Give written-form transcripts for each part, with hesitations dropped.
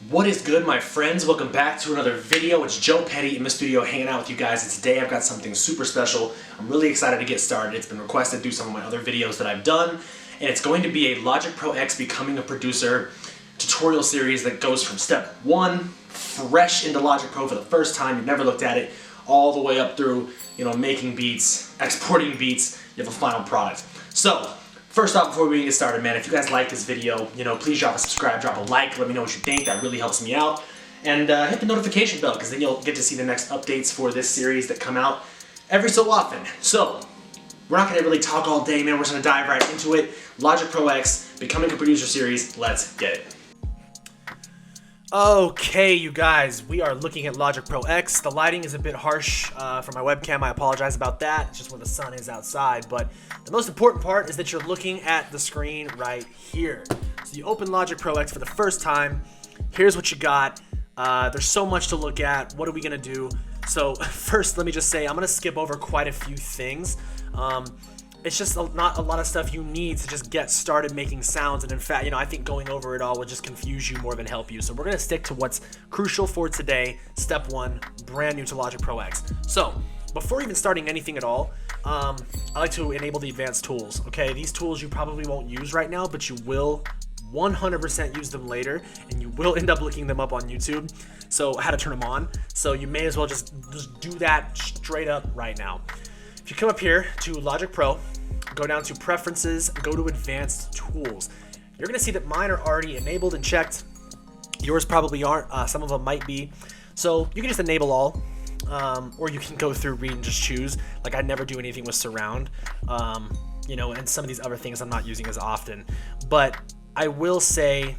What is good, my friends? Welcome back to another video. It's Joe Petty in the studio hanging out with you guys, and today I've got something super special. I'm really excited to get started. It's been requested to do some of my other videos that I've done, and it's going to be a Logic Pro X Becoming a Producer tutorial series that goes from step one, fresh into Logic Pro for the first time, you've never looked at it, all the way up through, making beats, exporting beats, you have a final product. So, first off, before we get started, man, if you guys like this video, please drop a subscribe, drop a like, let me know what you think. That really helps me out. And hit the notification bell, because then you'll get to see the next updates for this series that come out every so often. So, we're not going to really talk all day, man. We're just going to dive right into it. Logic Pro X, Becoming a Producer series. Let's get it. Okay, you guys, we are looking at Logic Pro X. The lighting is a bit harsh for my webcam. I apologize about that. It's just where the sun is outside. But the most important part is that you're looking at the screen right here. So you open Logic Pro X for the first time. Here's what you got. There's so much to look at. What are we going to do? So first, let me just say I'm going to skip over quite a few things. It's just not a lot of stuff you need to just get started making sounds, and in fact, I think going over it all will just confuse you more than help you. So we're going to stick to what's crucial for today, step one, brand new to Logic Pro X. So before even starting anything at all, I like to enable the advanced tools. Okay, these tools you probably won't use right now, but you will 100% use them later, and you will end up looking them up on YouTube. So how to turn them on. So you may as well just do that straight up right now. If you come up here to Logic Pro, go down to Preferences, go to Advanced Tools. You're going to see that mine are already enabled and checked. Yours probably aren't. Some of them might be. So you can just enable all, or you can go through Read and just choose. Like I never do anything with Surround, and some of these other things I'm not using as often. But I will say,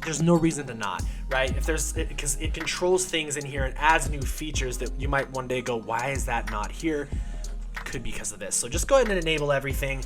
there's no reason to not, right? Because it controls things in here and adds new features that you might one day go, why is that not here? Could be because of this. So just go ahead and enable everything,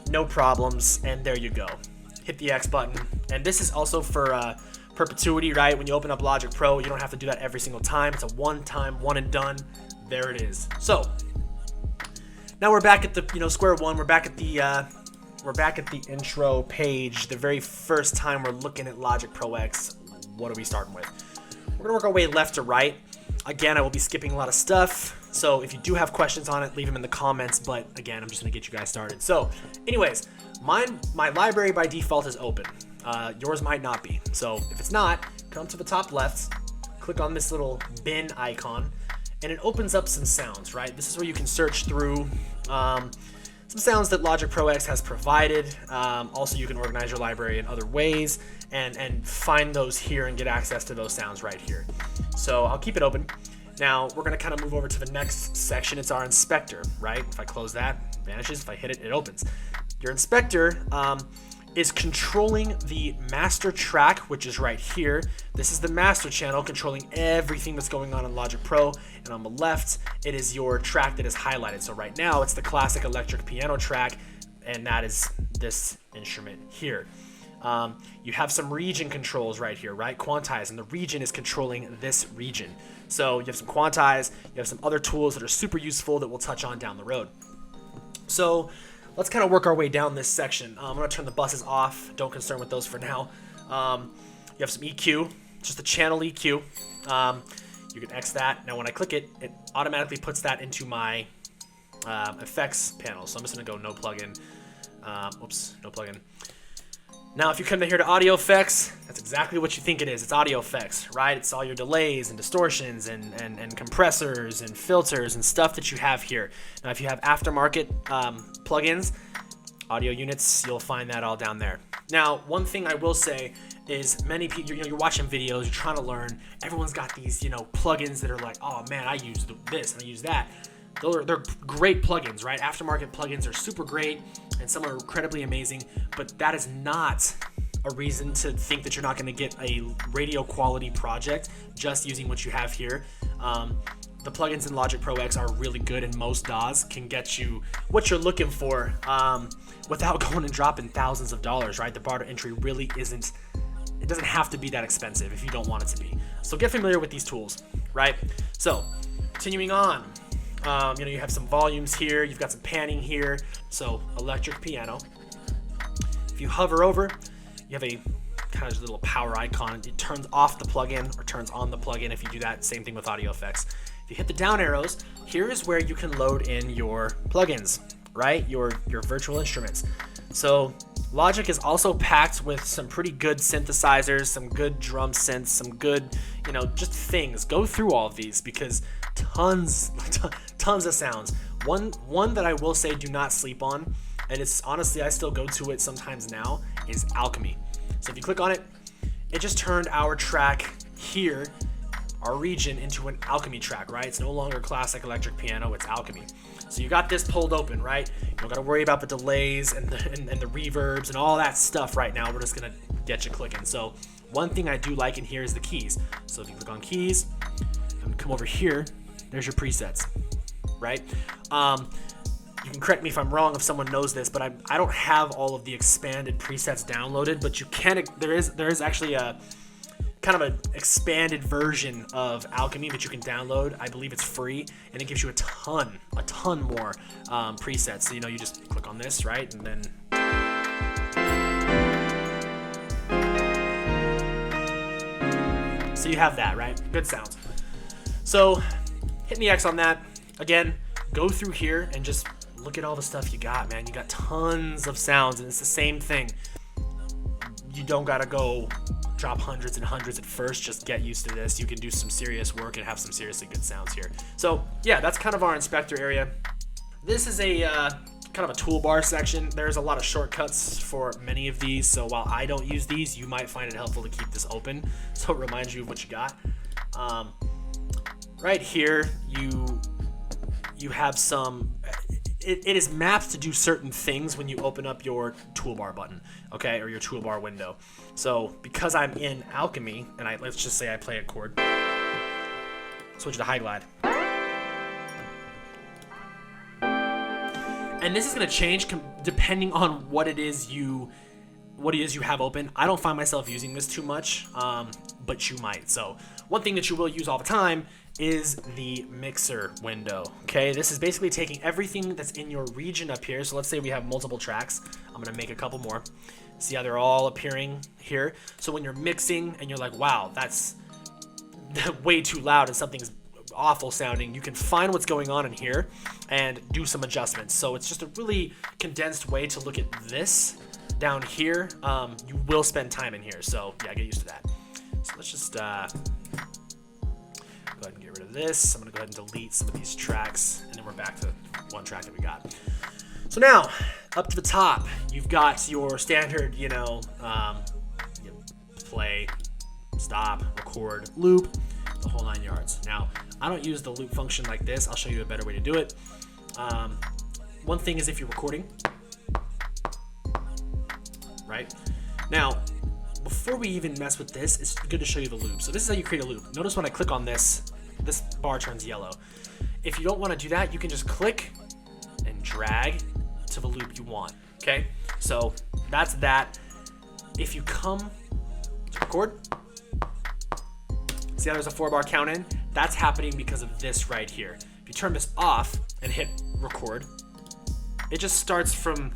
no problems, and there you go. Hit the X button, and this is also for perpetuity, right? When you open up Logic Pro, you don't have to do that every single time. It's a one-time, one and done. There it is. So now we're back at the square one. We're back at the intro page. The very first time we're looking at Logic Pro X, what are we starting with? We're gonna work our way left to right. Again, I will be skipping a lot of stuff. So if you do have questions on it, leave them in the comments. But again, I'm just gonna get you guys started. So anyways, my library by default is open. Yours might not be. So if it's not, come to the top left, click on this little bin icon, and it opens up some sounds, right? This is where you can search through some sounds that Logic Pro X has provided. Also, you can organize your library in other ways and find those here and get access to those sounds right here. So I'll keep it open. Now we're gonna kind of move over to the next section. It's our inspector, right? If I close that, it vanishes. If I hit it, it opens. Your inspector is controlling the master track, which is right here. This is the master channel controlling everything that's going on in Logic Pro. And on the left, it is your track that is highlighted. So right now, it's the classic electric piano track, and that is this instrument here. You have some region controls right here, right? Quantize, and the region is controlling this region. So you have some quantize, you have some other tools that are super useful that we'll touch on down the road. So let's kind of work our way down this section. I'm going to turn the buses off. Don't concern with those for now. You have some EQ, just a channel EQ. You can X that. Now when I click it, it automatically puts that into my effects panel. So I'm just going to go no plugin. No plugin. Now if you come down here to audio effects, that's exactly what you think it is. It's audio effects, right? It's all your delays and distortions and compressors and filters and stuff that you have here. Now if you have aftermarket plugins, audio units, you'll find that all down there. Now one thing I will say is many people, you're watching videos, you're trying to learn, everyone's got these plugins that are like, oh man, I use this and I use that. They're great plugins, right? Aftermarket plugins are super great, and some are incredibly amazing, but that is not a reason to think that you're not going to get a radio quality project just using what you have here. The plugins in Logic Pro X are really good, and most DAWs can get you what you're looking for without going and dropping thousands of dollars, right? The bar to entry really isn't, it doesn't have to be that expensive if you don't want it to be. So get familiar with these tools, right? So continuing on. You have some volumes here, you've got some panning here, so electric piano. If you hover over, you have a kind of a little power icon. It turns off the plugin or turns on the plugin. If you do that, same thing with audio effects. If you hit the down arrows, here is where you can load in your plugins, right? Your virtual instruments. So Logic is also packed with some pretty good synthesizers, some good drum synths, some good, just things. Go through all of these because tons of sounds. One that I will say do not sleep on, and it's honestly, I still go to it sometimes now, is Alchemy. So if you click on it, it just turned our track here, our region, into an Alchemy track, right? It's no longer classic electric piano, it's Alchemy. So you got this pulled open, right? You don't gotta worry about the delays and the reverbs and all that stuff right now. We're just gonna get you clicking. So one thing I do like in here is the keys. So if you click on keys and come over here, there's your presets, right? You can correct me if I'm wrong, if someone knows this, but I don't have all of the expanded presets downloaded, but you can. There is actually a kind of an expanded version of Alchemy that you can download. I believe it's free, and it gives you a ton more presets. So you just click on this, right, and then so you have that, right? Good sounds. So hitting the X on that again. Go through here and just look at all the stuff you got, man. You got tons of sounds, and it's the same thing. You don't gotta go drop hundreds and hundreds at first. Just get used to this. You can do some serious work and have some seriously good sounds here. So yeah, that's kind of our inspector area. This is a kind of a toolbar section. There's a lot of shortcuts for many of these, so while I don't use these, you might find it helpful to keep this open so it reminds you of what you got. Right here, you have some, it is mapped to do certain things when you open up your toolbar button, okay, or your toolbar window. So because I'm in Alchemy, and let's just say I play a chord, switch to high glide. And this is gonna change depending on what it is you have open. I don't find myself using this too much, but you might. So one thing that you will use all the time is the mixer window. Okay, this is basically taking everything that's in your region up here. So let's say we have multiple tracks. I'm gonna make a couple more. See how they're all appearing here? So when you're mixing and you're like, wow, that's way too loud and something's awful sounding, you can find what's going on in here and do some adjustments. So it's just a really condensed way to look at this down here. You will spend time in here, so yeah, get used to that. So let's just go ahead and get rid of this. I'm gonna go ahead and delete some of these tracks, and then we're back to one track that we got. So now, up to the top, you've got your standard, play, stop, record, loop, the whole 9 yards. Now, I don't use the loop function like this. I'll show you a better way to do it. One thing is if you're recording, right? Now, before we even mess with this, it's good to show you the loop. So this is how you create a loop. Notice when I click on this bar turns yellow. If you don't want to do that, you can just click and drag to the loop you want, okay? So that's that. If you come to record, see how there's a 4-bar count in? That's happening because of this right here. If you turn this off and hit record, it just starts from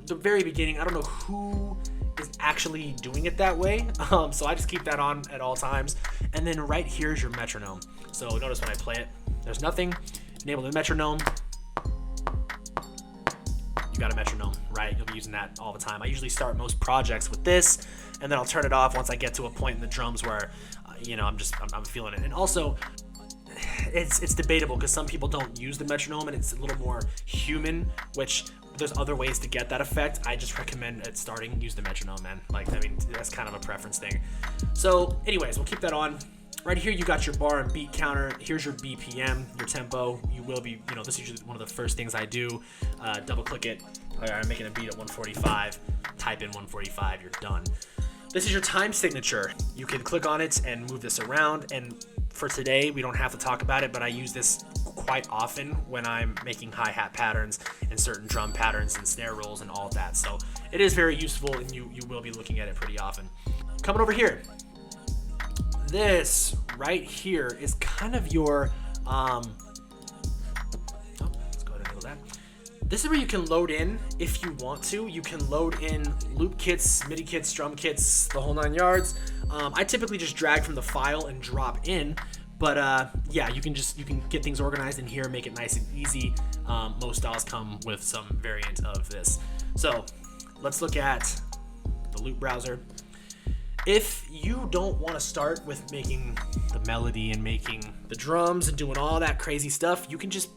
the very beginning. I don't know who is actually doing it that way, so I just keep that on at all times. And then right here is your metronome. So notice when I play it, there's nothing. Enable the metronome. You got a metronome, right? You'll be using that all the time. I usually start most projects with this, and then I'll turn it off once I get to a point in the drums where I'm feeling it. And also, it's debatable because some people don't use the metronome and it's a little more human, which there's other ways to get that effect. I just recommend at starting, use the metronome, man. That's kind of a preference thing. So anyways, we'll keep that on. Right here, you got your bar and beat counter. Here's your BPM, your tempo. You will be, this is usually one of the first things I do. Double click it. I'm making a beat at 145. Type in 145, you're done. This is your time signature. You can click on it and move this around. And for today, we don't have to talk about it, but I use this quite often when I'm making hi-hat patterns and certain drum patterns and snare rolls and all of that. So it is very useful, and you will be looking at it pretty often. Coming over here, this right here is kind of your let's go ahead and enable that. This is where you can load in, if you want to, you can load in loop kits, MIDI kits, drum kits, the whole 9 yards. I typically just drag from the file and drop in, but yeah, you can get things organized in here, make it nice and easy. Most DAWs come with some variant of this. So let's look at the loop browser. If you don't want to start with making the melody and making the drums and doing all that crazy stuff, you can just,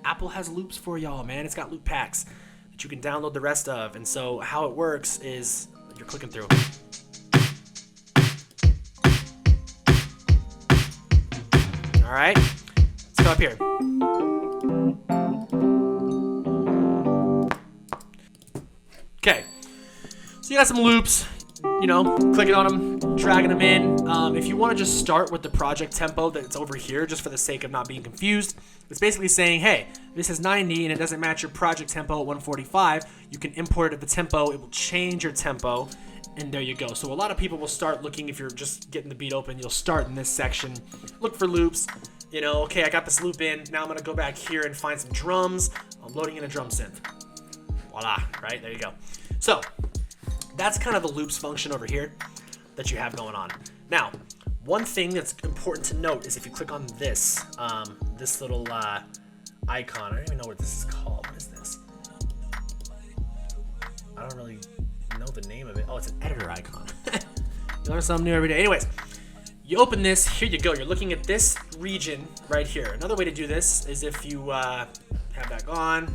Apple has loops for y'all, man. It's got loop packs that you can download the rest of. And so how it works is you're clicking through. All right, let's go up here. Okay, so you got some loops. Clicking on them, dragging them in. If you want to just start with the project tempo that's over here, just for the sake of not being confused, it's basically saying, hey, this is 90 and it doesn't match your project tempo at 145. You can import it at the tempo. It will change your tempo, and there you go. So a lot of people will start looking, if you're just getting the beat open, you'll start in this section, look for loops. Okay, I got this loop in. Now I'm going to go back here and find some drums. I'm loading in a drum synth. Voila, right? There you go. So that's kind of the loops function over here that you have going on. Now, one thing that's important to note is if you click on this, this little icon, I don't even know what this is called. What is this? I don't really know the name of it. Oh, it's an editor icon. You learn something new every day. Anyways, you open this, here you go. You're looking at this region right here. Another way to do this is if you have that on,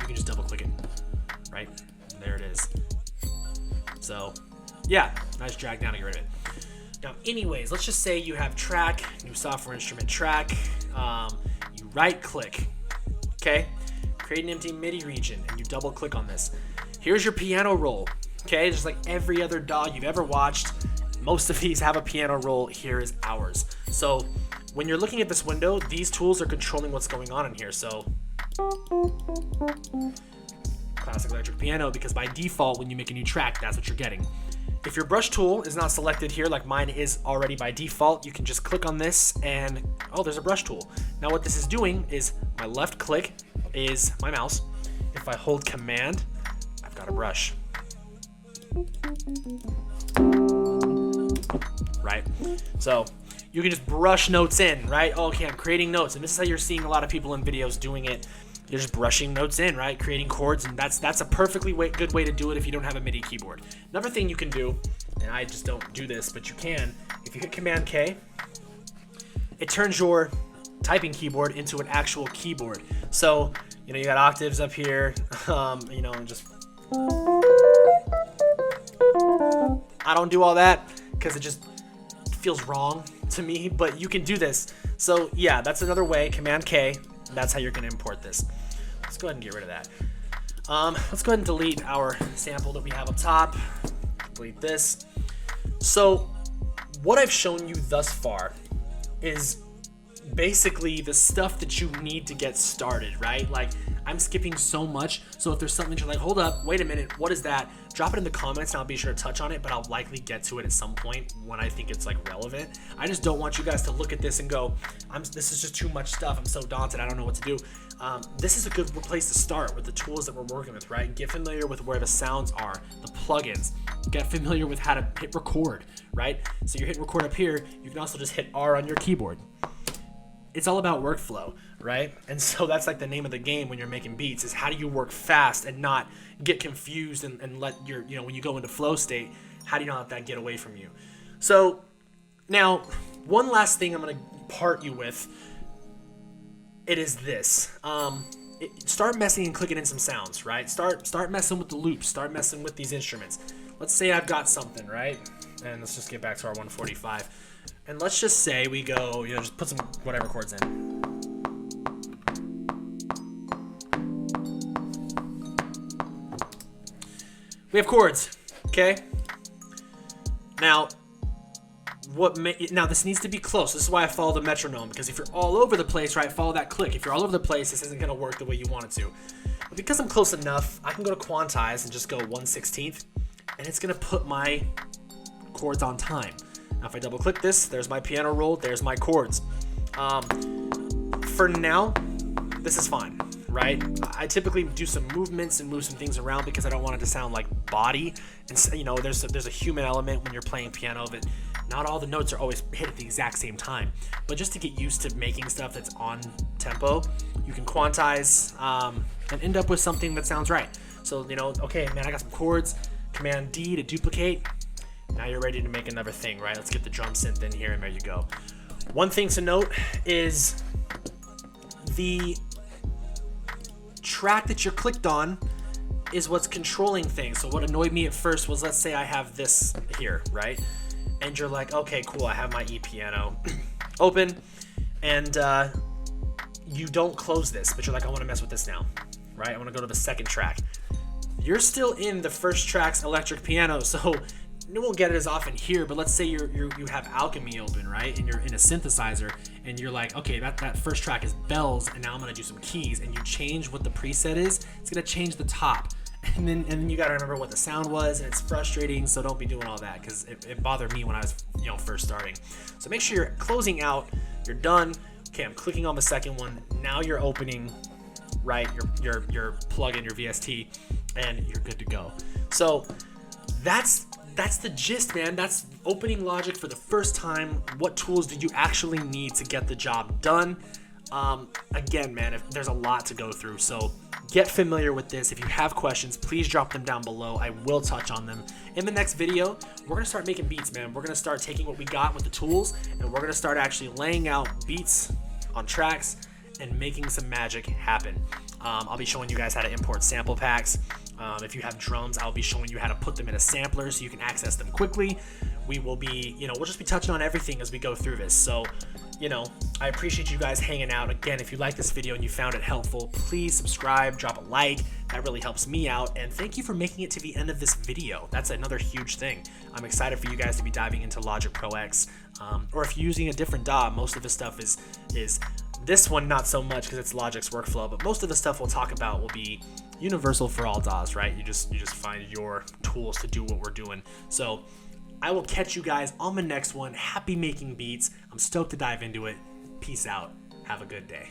you can just double click it, right? There it is. So yeah, nice drag down to get rid of it. Now anyways, let's just say you have track, new software instrument track, you right click, okay, create an empty MIDI region, and you double click on this. Here's your piano roll, okay, just like every other DAW you've ever watched, most of these have a piano roll. Here is ours. So when you're looking at this window, these tools are controlling what's going on in here. So classic electric piano, because by default when you make a new track, that's what you're getting. If your brush tool is not selected here like mine is already by default, you can just click on this and oh, there's a brush tool. Now what this is doing is my left click is my mouse. If I hold command, I've got a brush. Right? So you can just brush notes in, right? Oh, okay, I'm creating notes, and this is how you're seeing a lot of people in videos doing it. You're just brushing notes in, right? Creating chords, and that's a perfectly good way to do it if you don't have a MIDI keyboard. Another thing you can do, and I just don't do this, but you can, if you hit Command K, it turns your typing keyboard into an actual keyboard. So, you got octaves up here, just I don't do all that because it just feels wrong to me, but you can do this. So yeah, that's another way, Command K, that's how you're gonna import this. Let's go ahead and get rid of that. Let's go ahead and delete our sample that we have up top. Delete this. So what I've shown you thus far is basically the stuff that you need to get started, right? Like, I'm skipping so much, so if there's something that you're like, hold up, wait a minute, what is that? Drop it in the comments and I'll be sure to touch on it, but I'll likely get to it at some point when I think it's like relevant. I just don't want you guys to look at this and go, this is just too much stuff, I'm so daunted, I don't know what to do. This is a good place to start with the tools that we're working with, right? Get familiar with where the sounds are, the plugins, get familiar with how to hit record, right? So you're hitting record up here, you can also just hit R on your keyboard. It's all about workflow, right? And so that's like the name of the game when you're making beats, is how do you work fast and not get confused and let your, when you go into flow state, how do you not let that get away from you? So now, one last thing I'm gonna part you with, it is this. Start messing and clicking in some sounds, right? Start messing with the loops, start messing with these instruments. Let's say I've got something, right? And let's just get back to our 145. And let's just say we go, just put some whatever chords in. We have chords, okay? Now, now this needs to be close. This is why I follow the metronome, because if you're all over the place, right, follow that click. If you're all over the place, this isn't gonna work the way you want it to. But because I'm close enough, I can go to quantize and just go 1/16, and it's gonna put my chords on time. Now if I double click this, there's my piano roll, there's my chords. For now, this is fine, right? I typically do some movements and move some things around because I don't want it to sound like body. And you know, there's a human element when you're playing piano that not all the notes are always hit at the exact same time. But just to get used to making stuff that's on tempo, you can quantize and end up with something that sounds right. So, you know, okay, man, I got some chords, Command D to duplicate. Now you're ready to make another thing, right? Let's get the drum synth in here, and there you go. One thing to note is the track that you're clicked on is what's controlling things. So what annoyed me at first was, let's say I have this here, right? And you're like, okay, cool, I have my E piano open, and you don't close this, but you're like, I want to mess with this now, right? I want to go to the second track. You're still in the first track's electric piano, so you won't get it as often here. But let's say you have Alchemy open, right? And you're in a synthesizer, and you're like, okay, that first track is bells, and now I'm gonna do some keys, and you change what the preset is. It's gonna change the top, and then you gotta remember what the sound was, and it's frustrating. So don't be doing all that, because it bothered me when I was first starting. So make sure you're closing out. You're done. Okay, I'm clicking on the second one. Now you're opening, right? Your plug-in, your VST, and you're good to go. So that's the gist, man. That's opening Logic for the first time. What tools do you actually need to get the job done? Again, man, there's a lot to go through, so get familiar with this. If you have questions, please drop them down below. I will touch on them. In the next video, we're gonna start making beats, man. We're gonna start taking what we got with the tools, and we're gonna start actually laying out beats on tracks and making some magic happen. I'll be showing you guys how to import sample packs. If you have drums, I'll be showing you how to put them in a sampler so you can access them quickly. We will be, we'll just be touching on everything as we go through this. So, I appreciate you guys hanging out. Again, if you like this video and you found it helpful, please subscribe, drop a like. That really helps me out. And thank you for making it to the end of this video. That's another huge thing. I'm excited for you guys to be diving into Logic Pro X. Or if you're using a different DAW, most of the stuff is this one, not so much because it's Logic's workflow, but most of the stuff we'll talk about will be universal for all DAWs, right? You just find your tools to do what we're doing. So I will catch you guys on the next one. Happy making beats. I'm stoked to dive into it. Peace out. Have a good day.